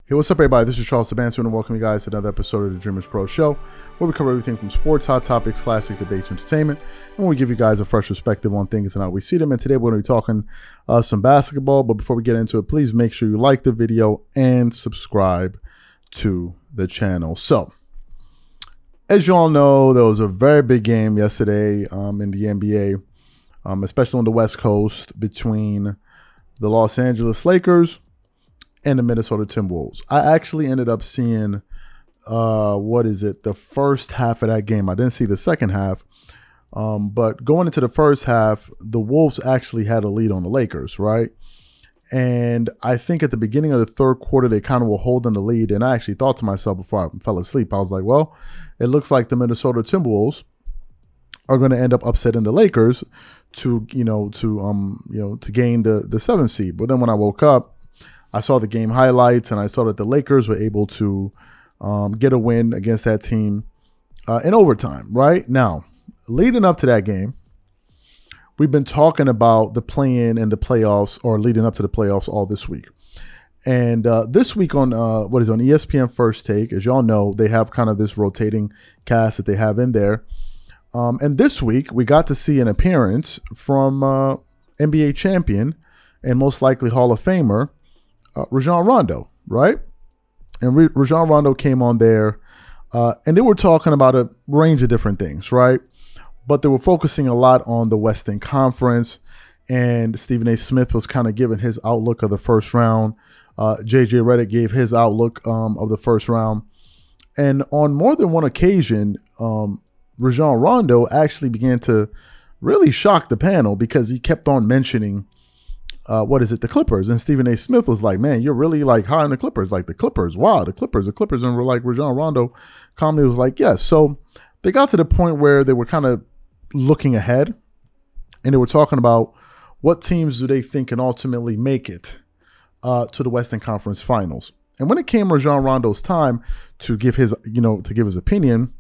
Hey, what's up, everybody? This is Charles Sabansu, and welcome you guys to another episode of the Dreamerspro Show, where we cover everything from sports, hot topics, classic debates, entertainment, and we give you guys a fresh perspective on things and how we see them. And today we're going to be talking some basketball. But before we get into it, please make sure you like the video and subscribe to the channel. So, as you all know, there was a very big game yesterday in the NBA, especially on the West Coast, between the Los Angeles Lakers and the Minnesota Timberwolves. I actually ended up seeing, the first half of that game. I didn't see the second half, but going into the first half, the Wolves actually had a lead on the Lakers, right? And I think at the beginning of the third quarter, they kind of were holding the lead, and I actually thought to myself before I fell asleep, I was like, well, it looks like the Minnesota Timberwolves are going to end up upsetting the Lakers to gain the 7th seed. But then when I woke up, I saw the game highlights, and I saw that the Lakers were able to get a win against that team in overtime, right? Now, leading up to that game, we've been talking about the play-in and the playoffs, or leading up to the playoffs, all this week. And this week on on ESPN First Take, as y'all know, they have kind of this rotating cast that they have in there. And this week, we got to see an appearance from NBA champion and most likely Hall of Famer, Rajon Rondo, right? And Rajon Rondo came on there, and they were talking about a range of different things, right? But they were focusing a lot on the Western Conference, and Stephen A. Smith was kind of giving his outlook of the first round. JJ Reddick gave his outlook of the first round. And on more than one occasion, Rajon Rondo actually began to really shock the panel because he kept on mentioning the Clippers. And Stephen A. Smith was like, man, you're really like high on the Clippers. Like the Clippers, wow, the Clippers. And we're like, Rajon Rondo calmly was like, yes. So they got to the point where they were kind of looking ahead, and they were talking about what teams do they think can ultimately make it to the Western Conference Finals. And when it came Rajon Rondo's time to give his opinion,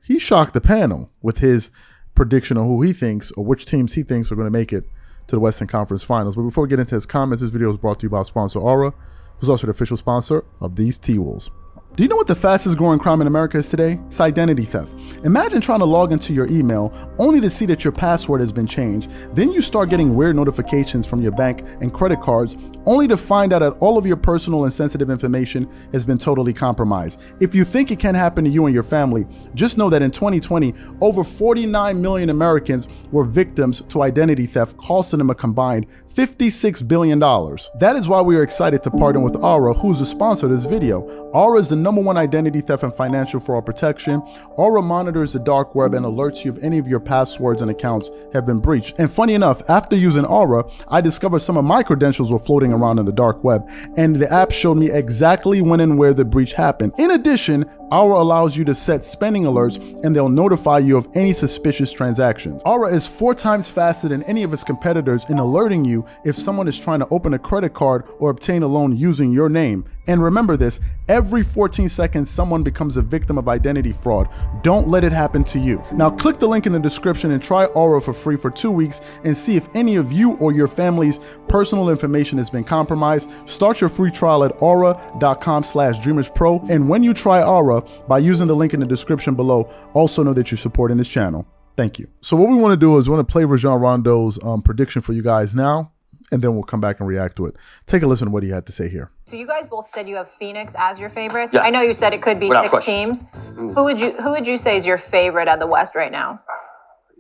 he shocked the panel with his prediction on who he thinks or which teams he thinks are going to make it to the Western Conference Finals. But before we get into his comments, this video is brought to you by sponsor Aura, who's also the official sponsor of these T-Wolves. Do you know what the fastest growing crime in America is today? It's identity theft. Imagine trying to log into your email only to see that your password has been changed. Then you start getting weird notifications from your bank and credit cards only to find out that all of your personal and sensitive information has been totally compromised. If you think it can happen to you and your family, just know that in 2020, over 49 million Americans were victims to identity theft, costing them a combined $56 billion. That is why we are excited to partner with Aura, who's the sponsor of this video. Aura is the #1 identity theft and financial fraud protection. Aura monitors the dark web and alerts you if any of your passwords and accounts have been breached. And funny enough, after using Aura, I discovered some of my credentials were floating around in the dark web, and the app showed me exactly when and where the breach happened. In addition, Aura allows you to set spending alerts, and they'll notify you of any suspicious transactions. Aura is 4 times faster than any of its competitors in alerting you if someone is trying to open a credit card or obtain a loan using your name. And remember this, every 14 seconds, someone becomes a victim of identity fraud. Don't let it happen to you. Now click the link in the description and try Aura for free for 2 weeks and see if any of you or your family's personal information has been compromised. Start your free trial at aura.com/dreamerspro. And when you try Aura, by using the link in the description below, also know that you're supporting this channel. Thank you. So what we want to do is we want to play Rajon Rondo's prediction for you guys now, and then we'll come back and react to it. Take a listen to what he had to say here. So you guys both said you have Phoenix as your favorites. Yes. I know you said it could be Without 6 question. teams. Who would you say is your favorite at the West right now?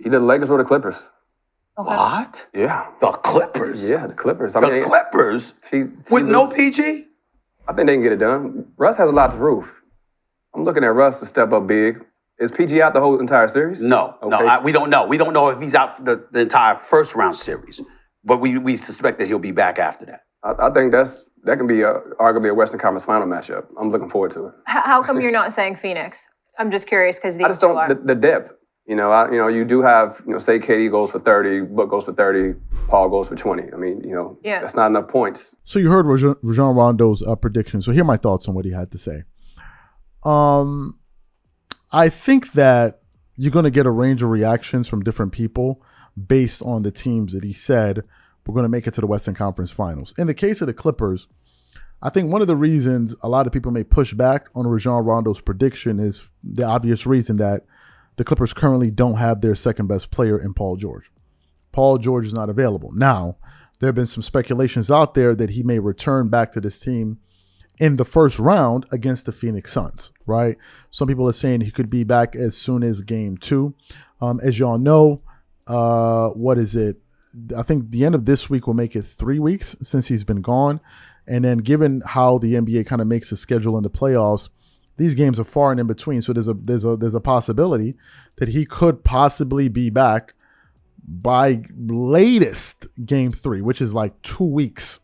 Either the Lakers or the Clippers. Okay. What? Yeah. The Clippers? Yeah, the Clippers. The Clippers? With no PG? I think they can get it done. Russ has a lot to prove. I'm looking at Russ to step up big. Is PG out the whole entire series? No, Okay. we don't know. We don't know if he's out the entire first round series, but we suspect that he'll be back after that. I think that can be arguably a Western Conference final matchup. I'm looking forward to it. How come you're not saying Phoenix? I'm just curious because I just don't the depth. You do have, say KD goes for 30, Book goes for 30, Paul goes for 20. I mean, that's not enough points. So you heard Rajon Rondo's prediction. So here are my thoughts on what he had to say. I think that you're going to get a range of reactions from different people based on the teams that he said we're going to make it to the Western Conference Finals. In the case of the Clippers, I think one of the reasons a lot of people may push back on Rajon Rondo's prediction is the obvious reason that the Clippers currently don't have their second best player in Paul George. Paul George is not available. Now, there have been some speculations out there that he may return back to this team in the first round against the Phoenix Suns, right? Some people are saying he could be back as soon as game 2. As y'all know, what is it? I think the end of this week will make it 3 weeks since he's been gone. And then given how the NBA kind of makes the schedule in the playoffs, these games are far and in between. So there's a possibility that he could possibly be back by latest game 3, which is like 2 weeks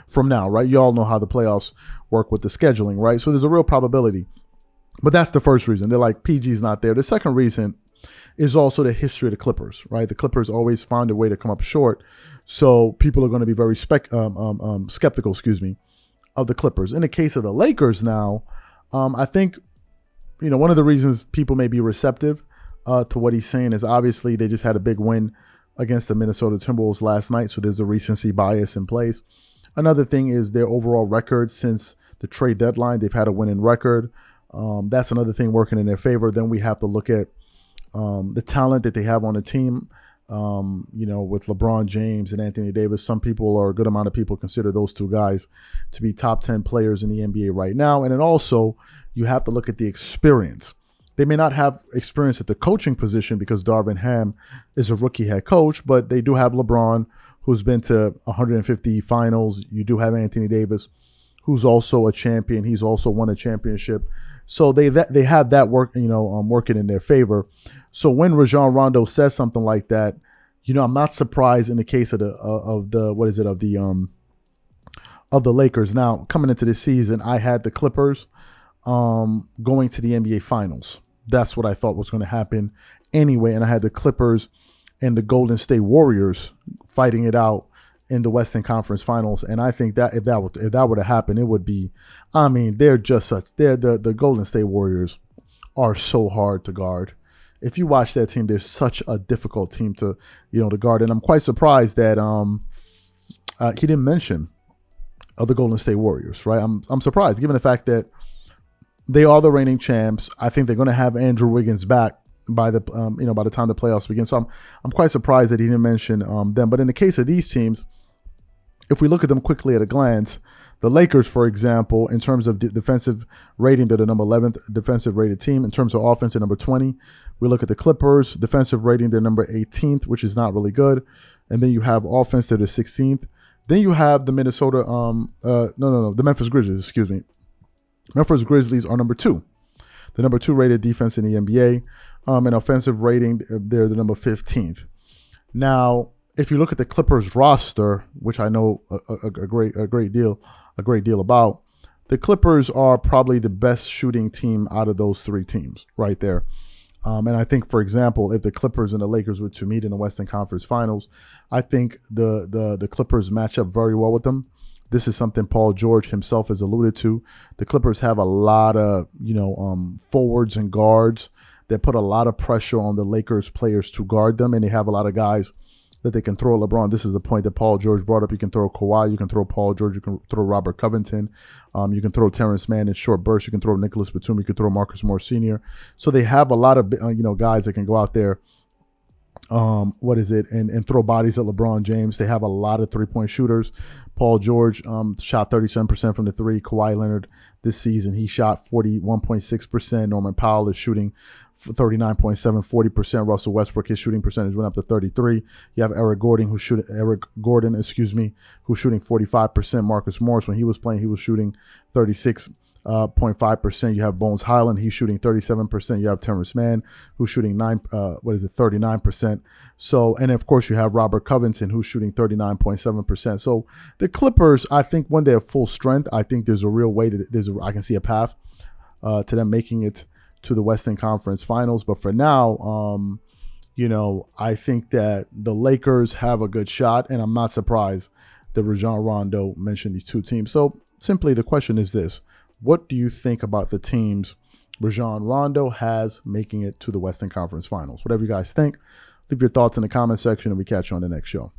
from now, right? You all know how the playoffs work with the scheduling, right? So there's a real probability. But that's the first reason. They're like, PG's not there. The second reason is also the history of the Clippers, right? The Clippers always found a way to come up short. So people are going to be very skeptical, of the Clippers. In the case of the Lakers now, I think, one of the reasons people may be receptive to what he's saying is obviously they just had a big win against the Minnesota Timberwolves last night. So there's a recency bias in place. Another thing is their overall record since the trade deadline. They've had a winning record. That's another thing working in their favor. Then we have to look at the talent that they have on the team, with LeBron James and Anthony Davis. Some people, or a good amount of people, consider those two guys to be top 10 players in the NBA right now. And then also you have to look at the experience. They may not have experience at the coaching position because Darvin Ham is a rookie head coach, but they do have LeBron, who's been to 150 finals. You do have Anthony Davis, who's also a champion. He's also won a championship. So they have that working in their favor. So when Rajon Rondo says something like that, I'm not surprised in the case of the Lakers. Now, coming into this season, I had the Clippers going to the NBA Finals. That's what I thought was going to happen anyway. And I had the Clippers and the Golden State Warriors fighting it out in the Western Conference Finals. And I think that if that were to happen, it would be, they're the Golden State Warriors are so hard to guard. If you watch that team, they're such a difficult team to guard. And I'm quite surprised that he didn't mention the Golden State Warriors, right? I'm surprised, given the fact that they are the reigning champs. I think they're going to have Andrew Wiggins back by the time the playoffs begin. So I'm quite surprised that he didn't mention them. But in the case of these teams, if we look at them quickly at a glance, the Lakers, for example, in terms of defensive rating, they're the number 11th defensive rated team. In terms of offense, they're number 20. We look at the Clippers, defensive rating, they're number 18th, which is not really good. And then you have offense, they're the 16th. Then you have the the Memphis Grizzlies, Memphis Grizzlies are number 2. The number 2 rated defense in the NBA. And offensive rating, they're the number 15th. Now, if you look at the Clippers roster, which I know a great deal about, the Clippers are probably the best shooting team out of those 3 teams right there. And I think, for example, if the Clippers and the Lakers were to meet in the Western Conference Finals, I think the Clippers match up very well with them. This is something Paul George himself has alluded to. The Clippers have a lot of forwards and guards that put a lot of pressure on the Lakers players to guard them, and they have a lot of guys that they can throw LeBron. This is the point that Paul George brought up. You can throw Kawhi, you can throw Paul George, you can throw Robert Covington, you can throw Terrence Mann in short bursts, you can throw Nicholas Batum, you can throw Marcus Morris Sr. So they have a lot of guys that can go out there, and throw bodies at LeBron James. They have a lot of 3-point shooters. Paul George shot 37% from the 3. Kawhi Leonard this season, he shot 41.6%. Norman Powell is shooting 39.7, 40%. Russell Westbrook, his shooting percentage went up to 33. You have Eric Gordon, who's shooting 45%. Marcus Morris, when he was playing, he was shooting 36.5%. You have Bones Highland, he's shooting 37%. You have Terrence Mann, who's shooting 39%. So, and of course you have Robert Covington, who's shooting 39.7%. So the Clippers, I think when they're full strength, I think there's a real way that I can see a path to them making it to the Western Conference Finals. But for now, I think that the Lakers have a good shot, and I'm not surprised that Rajon Rondo mentioned these 2 teams. So simply the question is this: what do you think about the teams Rajon Rondo has making it to the Western Conference Finals? Whatever you guys think, leave your thoughts in the comment section, and we catch you on the next show.